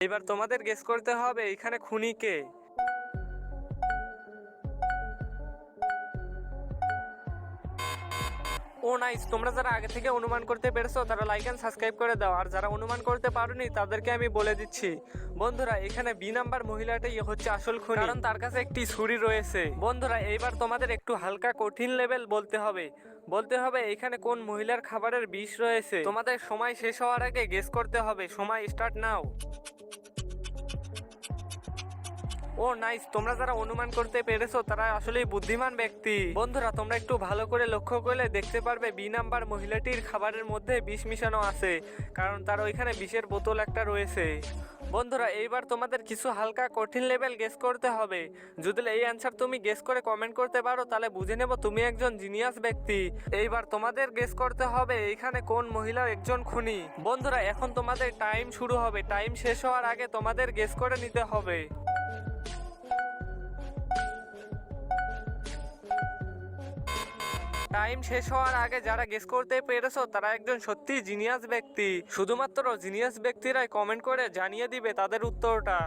এবার তোমাদের গেস করতে হবে এখানে খুনি কে। ও নাইস, তোমরা যারা আগে থেকে অনুমান করতে পেরেছো তারা লাইক এন্ড সাবস্ক্রাইব করে দাও, আর যারা অনুমান করতে পারোনি তাদেরকে আমি বলে দিচ্ছি। বন্ধুরা, এখানে বি নাম্বার মহিলাটাই হচ্ছে আসল খুনি, কারণ তার কাছে একটি ছুরি রয়েছে। বন্ধুরা, এইবার তোমাদের একটু হালকা কঠিন লেভেল বলতে হবে এখানে কোন মহিলার খাবারের বিষ রয়েছে। তোমাদের সময় শেষ হওয়ার আগে গেস করতে হবে। সময় স্টার্ট নাও। ও নাইস, তোমরা যারা অনুমান করতে পেরেছো তারা আসলেই বুদ্ধিমান ব্যক্তি। বন্ধুরা, তোমরা একটু ভালো করে লক্ষ্য করলে দেখতে পারবে বি নাম্বার মহিলাটির খাবারের মধ্যে বিষ মিশানো আছে, কারণ তার ওইখানে বিষের বোতল একটা রয়েছে। বন্ধুরা, এইবার তোমাদের কিছু হালকা কঠিন লেভেল গেস করতে হবে। যদি এই অ্যান্সার তুমি গেস করে কমেন্ট করতে পারো তাহলে বুঝে নেব তুমি একজন জিনিয়াস ব্যক্তি। এইবার তোমাদের গেস করতে হবে এখানে কোন মহিলা একজন খুনি। বন্ধুরা, এখন তোমাদের টাইম শুরু হবে। টাইম শেষ হওয়ার আগে তোমাদের গেস করে নিতে হবে। টাইম শেষ হওয়ার আগে যারা গেস করতে পেরেছো তারা একজন সত্যি জিনিয়াস ব্যক্তি। শুধুমাত্র জিনিয়াস ব্যক্তিরাই কমেন্ট করে জানিয়ে দিবে তাদের উত্তরটা।